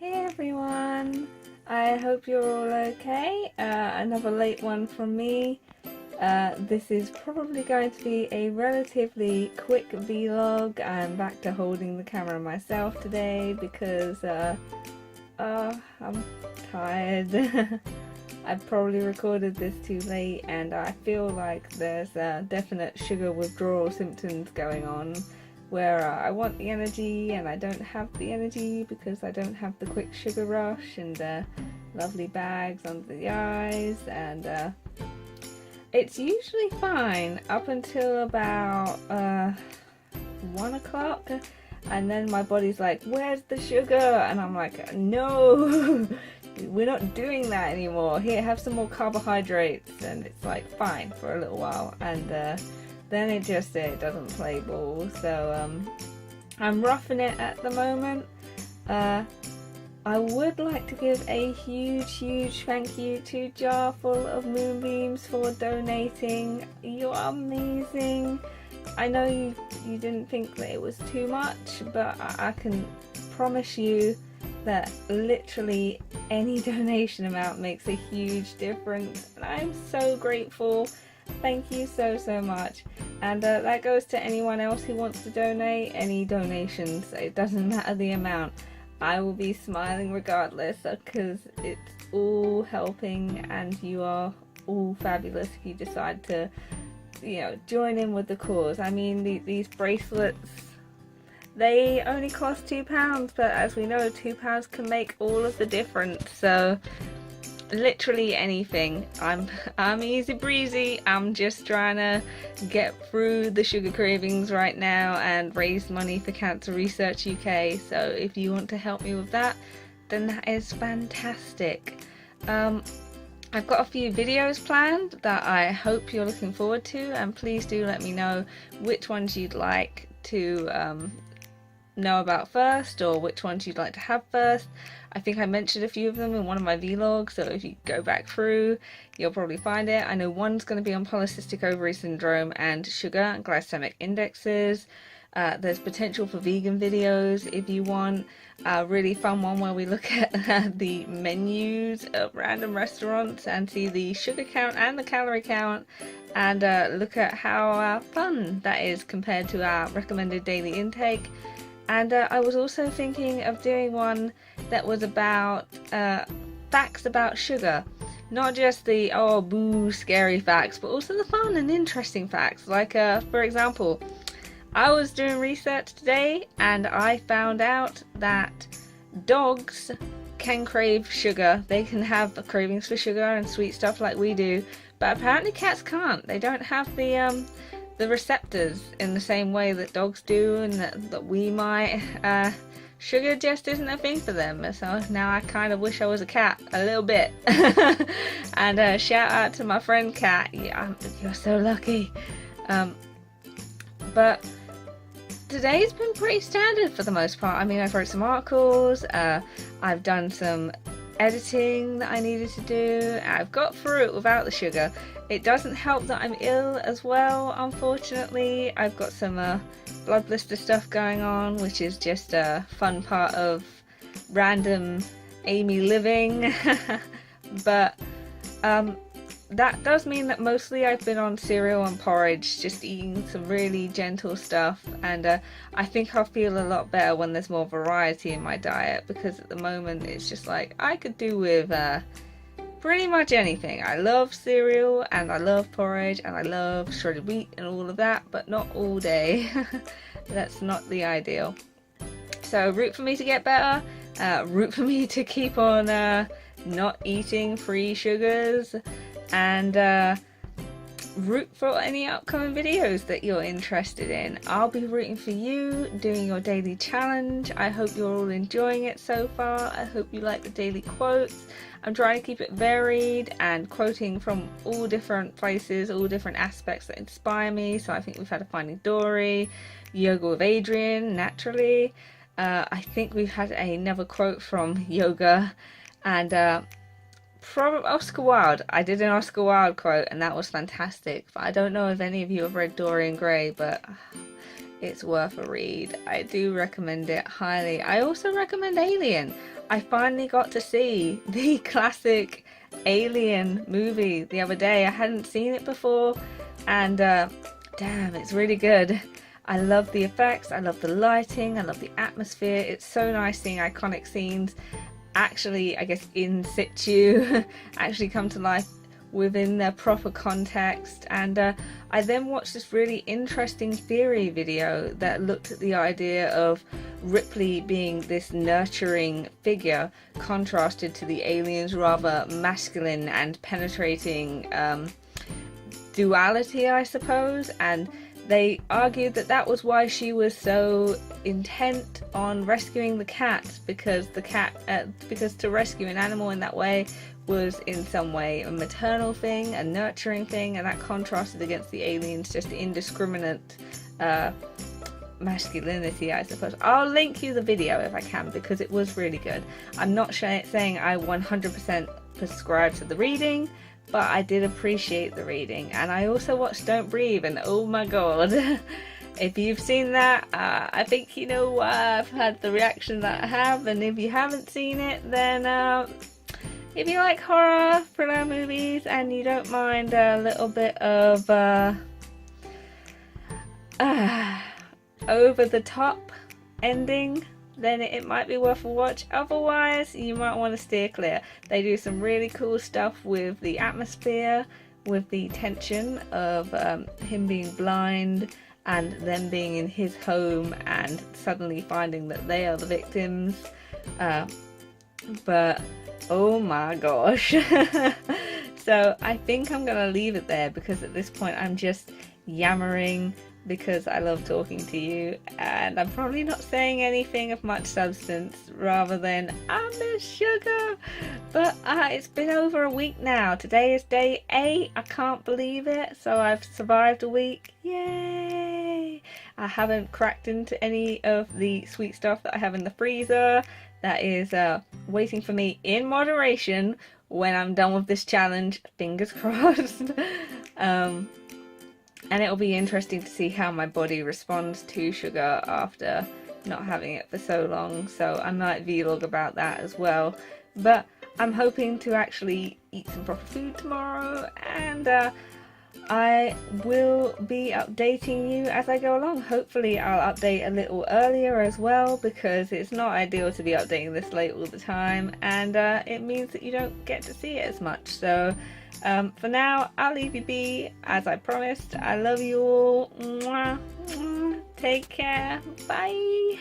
Hey everyone, I hope you're all okay. Another late one from me. This is probably going to be a relatively quick vlog. I'm back to holding the camera myself today because I'm tired. I probably recorded this too late and I feel like there's definite sugar withdrawal symptoms going on, where I want the energy and I don't have the energy because I don't have the quick sugar rush and lovely bags under the eyes, and it's usually fine up until about 1 o'clock, and then my body's like, where's the sugar? And I'm like, no, we're not doing that anymore. Here, have some more carbohydrates. And it's like, fine for a little while, and then it doesn't play ball. So I'm roughing it at the moment. I would like to give a huge thank you to Jar Full of Moonbeams for donating. You're amazing. I know you didn't think that it was too much, but I can promise you that literally any donation amount makes a huge difference, and I'm so grateful. Thank you so much. And that goes to anyone else who wants to donate. Any donations, it doesn't matter the amount, I will be smiling regardless, because it's all helping and you are all fabulous if you decide to, you know, join in with the cause. I mean, these bracelets, they only cost £2, but as we know, £2 can make all of the difference. So literally anything. I'm easy breezy. I'm just trying to get through the sugar cravings right now and raise money for Cancer Research UK. So if you want to help me with that, then that is fantastic. I've got a few videos planned that I hope you're looking forward to, and please do let me know which ones you'd like to know about first, or which ones you'd like to have first. I think I mentioned a few of them in one of my vlogs, so if you go back through, you'll probably find it. I know one's going to be on polycystic ovary syndrome and sugar and glycemic indexes. There's potential for vegan videos if you want. A really fun one where we look at the menus of random restaurants and see the sugar count and the calorie count, and look at how fun that is compared to our recommended daily intake. And I was also thinking of doing one that was about facts about sugar. Not just the oh boo scary facts, but also the fun and interesting facts. Like for example, I was doing research today and I found out that dogs can crave sugar. They can have cravings for sugar and sweet stuff like we do, but apparently cats can't. They don't have the receptors in the same way that dogs do and that we might. Sugar just isn't a thing for them, so now I kind of wish I was a cat a little bit. And shout out to my friend Cat. Yeah, you're so lucky. But today's been pretty standard for the most part. I mean, I've wrote some articles, I've done some editing that I needed to do. I've got through it without the sugar. It doesn't help that I'm ill as well, unfortunately. I've got some blood blister stuff going on, which is just a fun part of random Amy living. But that does mean that mostly I've been on cereal and porridge, just eating some really gentle stuff, and I think I'll feel a lot better when there's more variety in my diet, because at the moment it's just like I could do with pretty much anything. I love cereal and I love porridge and I love shredded wheat and all of that, but not all day. That's not the ideal. So root for me to get better, root for me to keep on not eating free sugars, and root for any upcoming videos that you're interested in. I'll be rooting for you doing your daily challenge. I hope you're all enjoying it so far. I hope you like the daily quotes. I'm trying to keep it varied and quoting from all different places, all different aspects that inspire me. So I think we've had a Finding Dory, Yoga with Adrian, naturally. I think we've had another quote from Yoga, and probably Oscar Wilde. I did an Oscar Wilde quote and that was fantastic, but I don't know if any of you have read Dorian Gray, but it's worth a read. I do recommend it highly. I also recommend Alien. I finally got to see the classic Alien movie the other day. I hadn't seen it before, and damn, it's really good. I love the effects, I love the lighting, I love the atmosphere. It's so nice seeing iconic scenes actually, I guess, in situ actually come to life within their proper context. And I then watched this really interesting theory video that looked at the idea of Ripley being this nurturing figure contrasted to the aliens' rather masculine and penetrating duality, I suppose. And they argued that that was why she was so intent on rescuing the cat, because to rescue an animal in that way was in some way a maternal thing, a nurturing thing, and that contrasted against the aliens' just indiscriminate masculinity, I suppose. I'll link you the video if I can, because it was really good. I'm not saying I 100% prescribe to the reading, but I did appreciate the reading. And I also watched Don't Breathe, and oh my god, if you've seen that, I think you know why I've had the reaction that I have. And if you haven't seen it, then if you like horror thriller movies and you don't mind a little bit of over the top ending, then it might be worth a watch. Otherwise, you might want to steer clear. They do some really cool stuff with the atmosphere, with the tension of him being blind and them being in his home and suddenly finding that they are the victims. But oh my gosh. So I think I'm gonna leave it there, because at this point I'm just yammering because I love talking to you, and I'm probably not saying anything of much substance rather than I miss sugar. But it's been over a week now. Today is day 8. I can't believe it. So I've survived a week. Yay! I haven't cracked into any of the sweet stuff that I have in the freezer. That is waiting for me in moderation when I'm done with this challenge. Fingers crossed. And it'll be interesting to see how my body responds to sugar after not having it for so long. So I might vlog about that as well. But I'm hoping to actually eat some proper food tomorrow, and I will be updating you as I go along. Hopefully I'll update a little earlier as well, because it's not ideal to be updating this late all the time, and it means that you don't get to see it as much. So for now, I'll leave you be, as I promised. I love you all. Mwah, mwah. Take care. Bye.